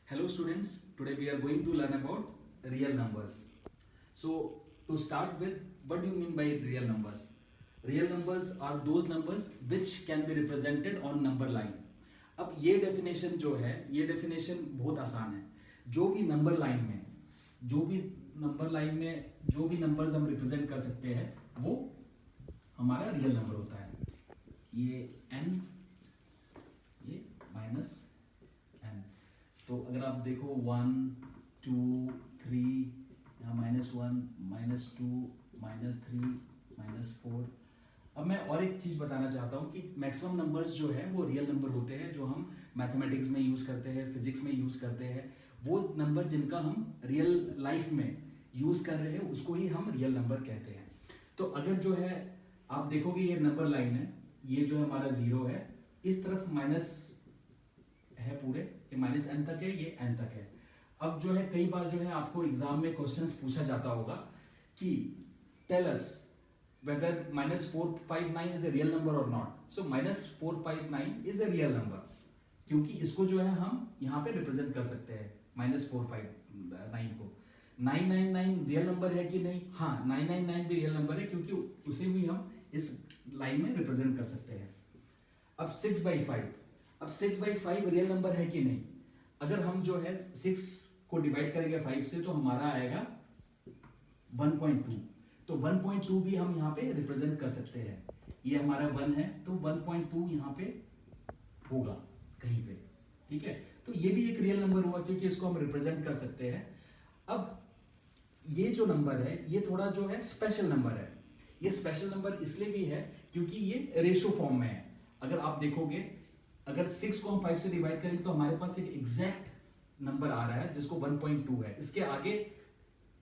Hello students, today we are going to learn about real numbers. So to start with, what do you mean by real numbers? Real numbers are those numbers which can be represented on number line. अब ये definition जो है, ये definition बहुत आसान है. जो भी नंबर लाइन में जो भी नंबर्स हम रिप्रेजेंट कर सकते हैं वो हमारा रियल नंबर होता है. ये n, ये माइनस n. तो अगर आप देखो 1, 2, 3, यहाँ -1, -2, -3, -4. अब मैं और एक चीज़ बताना चाहता हूँ कि मैक्सिमम नंबर्स जो है वो रियल नंबर होते हैं, जो हम मैथमेटिक्स में यूज़ करते हैं, फिजिक्स में यूज़ करते हैं. वो नंबर जिनका हम रियल लाइफ में यूज़ कर रहे हैं उसको ही हम रियल नंबर कहते हैं. तो अगर जो है आप देखोगे ये नंबर लाइन है, ये जो है हमारा 0 है, इस तरफ माइनस है पूरे, ये -n तक है, ये n तक है. अब जो है कई बार जो है आपको एग्जाम में क्वेश्चंस पूछा जाता होगा कि tell us whether -459 is a real number or not. So -459 is a real number क्योंकि इसको जो है हम यहाँ पे रिप्रेजेंट कर सकते हैं -459 को. 999 रियल नंबर है कि नहीं? हाँ, 999 भी रियल नंबर है क्योंकि उसे भी हम इस लाइन में रिप्रेजेंट कर सकते हैं. अब 6/5 रियल नंबर है कि नहीं? अगर हम जो है 6 को डिवाइड करेंगे 5 से तो हमारा आएगा 1.2. तो 1.2 भी हम यहाँ पे रिप्रेजेंट कर सकते हैं. ये हमारा 1 है तो 1.2 यहाँ पे होगा कहीं पे. ठीक है, तो ये भी एक रियल नंबर हुआ क्योंकि इसको हम रिप्रेजेंट कर सकते हैं. अब ये जो नंबर है ये थोड़ा जो है स्पेशल नंबर है. ये स्पेशल नंबर इसलिए भी है क्योंकि ये रेशो फॉर्म में है. अगर आप देखोगे, अगर 6 को हम 5 से डिवाइड करेंगे तो हमारे पास एक एग्जैक्ट नंबर आ रहा है जिसको 1.2 है. इसके आगे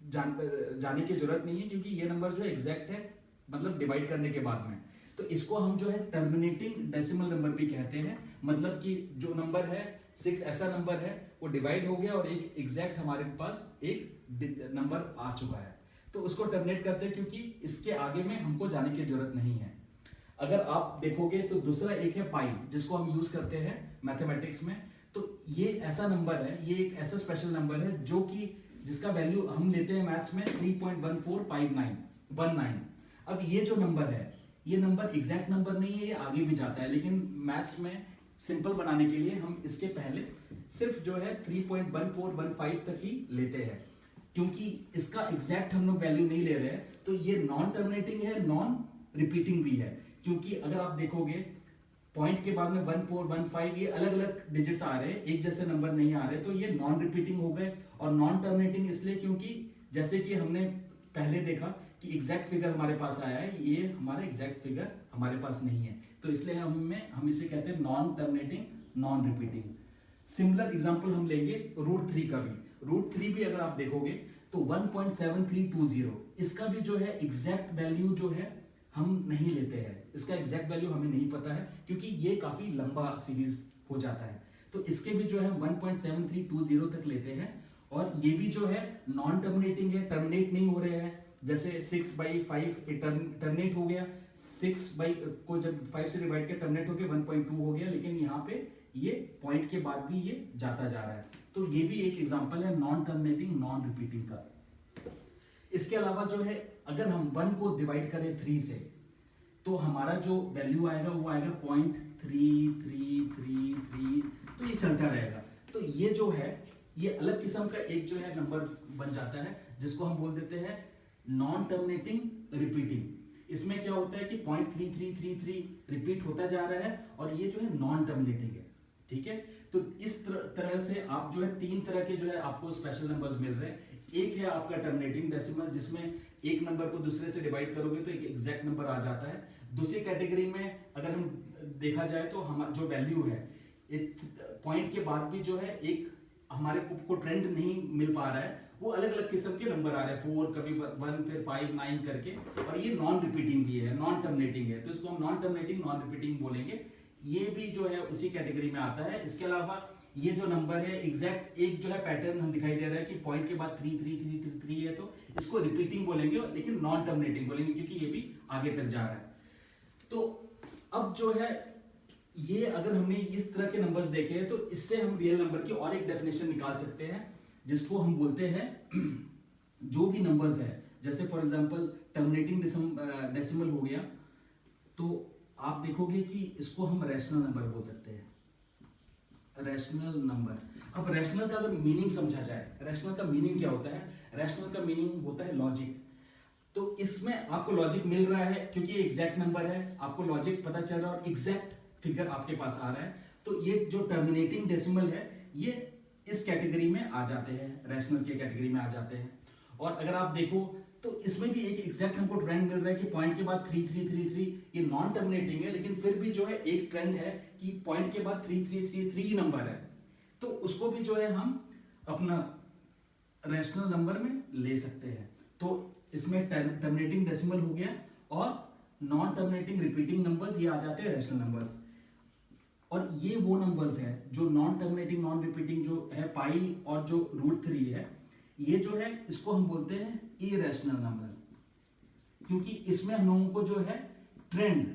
जाने की जरूरत नहीं है क्योंकि ये नंबर जो है एग्जैक्ट है, मतलब डिवाइड करने के बाद में. तो इसको हम जो है टर्मिनेटिंग डेसिमल नंबर भी कहते हैं. मतलब कि जो नंबर है 6 ऐसा नंबर है वो डिवाइड हो गया और एक एग्जैक्ट हमारे पास एक नंबर आ चुका है, तो उसको टर्मिनेट करते हैं क्योंकि इसके आगे में हमको जाने की जरूरत नहीं है. अगर आप देखोगे तो दूसरा एक है पाई, जिसको हम यूज करते हैं मैथमेटिक्स में. तो ये ऐसा नंबर है, ये एक ऐसा स्पेशल नंबर है जो कि जिसका वैल्यू हम लेते हैं मैथ्स में 3.1459. अब ये जो नंबर है ये नंबर एग्जैक्ट नंबर नहीं है, ये आगे भी जाता है, लेकिन मैथ्स में सिंपल बनाने के लिए हम इसके पहले सिर्फ जो है 3.1415 तक ही लेते हैं क्योंकि इसका एग्जैक्ट हम लोग वैल्यू नहीं ले रहे हैं. तो ये नॉन टर्मिनेटिंग है, नॉन रिपीटिंग भी है क्योंकि अगर आप देखोगे पॉइंट के बाद में 1415 ये अलग अलग डिजिट्स आ रहे हैं, एक जैसे नंबर नहीं आ रहे, तो ये नॉन रिपीटिंग हो गए. और नॉन टर्मिनेटिंग इसलिए क्योंकि जैसे कि हमने पहले देखा कि एग्जैक्ट फिगर हमारे पास आया है, ये हमारा एग्जैक्ट फिगर हमारे पास नहीं है, तो इसलिए हम इसे कहते हैं non terminating, non repeating. Similar example हम लेंगे √3 का भी. √3 भी अगर आप देखोगे तो 1.7320, इसका भी जो है एग्जैक्ट वैल्यू जो है हम नहीं लेते हैं. इसका एग्जैक्ट वैल्यू हमें नहीं पता है क्योंकि ये काफी लंबा सीरीज हो जाता है. तो इसके भी जो है 1.7320 तक लेते हैं. और ये भी जो है नॉन टर्मिनेटिंग है, टर्मिनेट नहीं हो रहे हैं. जैसे 6/5 टर्मिनेट हो गया, 6 को जब 5 से डिवाइड किया टर्मिनेट हो गया 1.2 हो गया, लेकिन यहाँ पे ये पॉइंट के बाद भी ये जाता जा रहा है. तो ये भी एक एग्जांपल है नॉन टर्मिनेटिंग, नॉन रिपीटिंग का. इसके अलावा जो है अगर हम 1 को डिवाइड करें 3 से तो हमारा जो वैल्यू आएगा वो आएगा 0.3333. तो ये चलता रहेगा. तो ये जो है ये अलग किस्म का एक जो है नंबर बन जाता है जिसको हम बोल देते हैं नॉन टर्मिनेटिंग रिपीटिंग. इसमें क्या होता है कि 0.3333 रिपीट होता जा रहा है और ये जो है नॉन टर्मिनेटिंग है. ठीक है, तो इस तरह से आप जो है 3 तरह के जो है आपको स्पेशल नंबर्स मिल रहे हैं. एक है आपका टर्मिनेटिंग डेसिमल, जिसमें एक नंबर को दूसरे से डिवाइड करोगे तो एक एग्जैक्ट नंबर आ जाता है. दूसरी कैटेगरी में अगर हम देखा जाए तो हम जो वैल्यू है एक पॉइंट के बाद भी जो है एक हमारे को ट्रेंड नहीं मिल पा रहा है, वो अलग अलग किस्म के नंबर आ रहे हैं, 4, कभी 1, फिर 5, 9 करके. और ये नॉन रिपीटिंग भी है, नॉन टर्मिनेटिंग है, तो इसको हम नॉन टर्मिनेटिंग, नॉन रिपीटिंग बोलेंगे. ये भी जो है उसी कैटेगरी में आता है. इसके अलावा ये जो नंबर है एग्जैक्ट एक जो है पैटर्न हम दिखाई दे रहा है कि पॉइंट के बाद 3 है, तो इसको रिपीटिंग बोलेंगे, लेकिन नॉन टर्मिनेटिंग बोलेंगे क्योंकि ये भी आगे तक जा रहा है. तो अब जो है ये अगर हमने इस तरह के नंबर्स देखे हैं तो इससे हम रियल नंबर की और एक डेफिनेशन निकाल सकते हैं, जिसको हम बोलते हैं जो भी नंबर्स है, जैसे फॉर एग्जांपल टर्मिनेटिंग डेसिमल हो गया, तो आप देखोगे कि इसको हम रैशनल नंबर बोल सकते हैं, रैशनल नंबर। अब रैशनल का अगर मीनिंग समझा जाए, रैशनल का मीनिंग क्या होता है? रैशनल का मीनिंग होता है लॉजिक। तो इसमें आपको लॉजिक मिल रहा है क्योंकि ये एग्जैक्ट नंबर है, आपको लॉजिक पता चल रहा है और एग्जैक्ट फिगर आपके पास आ रहा है, तो ये जो टर्मिनेटिंग डेसिमल है ये इस कैटेगरी में आ जाते हैं, रैशनल की कैटेगरी में आ जाते हैं। और अगर आप देखो तो इसमें भी एक एग्जैक्ट हमको ट्रेंड मिल रहा है कि पॉइंट के बाद 3333, ये नॉन टर्मिनेटिंग है लेकिन फिर भी जो है एक ट्रेंड है कि पॉइंट के बाद 3333 नंबर है, तो उसको भी जो है हम अपना रैशनल नंबर में ले सकते हैं। तो इसमें टर्मिनेटिंग डेसिमल हो गया और नॉन टर्मिनेटिंग रिपीटिंग नंबर्स ये आ जाते हैं रैशनल नंबर्स। और ये वो नंबर्स हैं जो नॉन टर्मिनेटिंग नॉन रिपीटिंग जो है पाई और जो √3 है, ये जो है इसको हम बोलते हैं इरेशनल नंबर, क्योंकि इसमें हम लोगों को जो है ट्रेंड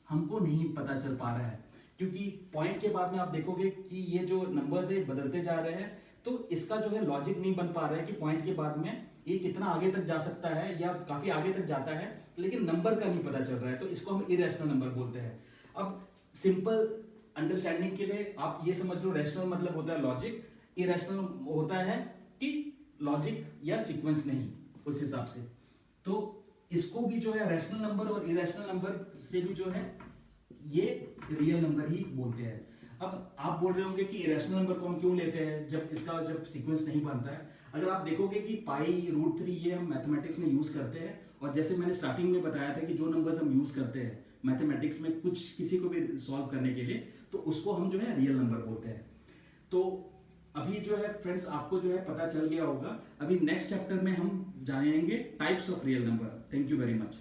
हमको नहीं पता चल पा रहा है, क्योंकि पॉइंट के बाद में आप देखोगे कि ये जो नंबर्स है बदलते जा रहे हैं, तो इसका जो है लॉजिक नहीं बन पा रहा है कि पॉइंट के बाद में ये कितना आगे तक जा सकता है या काफी आगे तक जाता है, लेकिन नंबर का नहीं पता चल रहा है, तो इसको हम इरेशनल नंबर बोलते हैं। अब सिंपल अंडरस्टैंडिंग के लिए आप ये समझ लो, रैशनल मतलब होता है लॉजिक, इरेशनल होता है कि लॉजिक या सीक्वेंस नहीं, उस हिसाब से। तो इसको भी जो है रैशनल नंबर और इरेशनल नंबर से भी जो है ये रियल नंबर ही बोलते हैं। अब आप बोल रहे होंगे कि इरेशनल नंबर को हम क्यों लेते हैं जब सीक्वेंस नहीं बनता है। अगर आप देखोगे कि पाई √3 ये हम मैथमेटिक्स में यूज करते हैं, और जैसे मैंने स्टार्टिंग में बताया था कि जो नंबर्स हम यूज करते हैं मैथमेटिक्स में कुछ किसी को भी सॉल्व करने के लिए, तो उसको हम जो है रियल नंबर बोलते हैं। तो अभी जो है फ्रेंड्स आपको जो है पता चल गया होगा। अभी नेक्स्ट चैप्टर में हम जानेंगे types of real number. Thank you very much.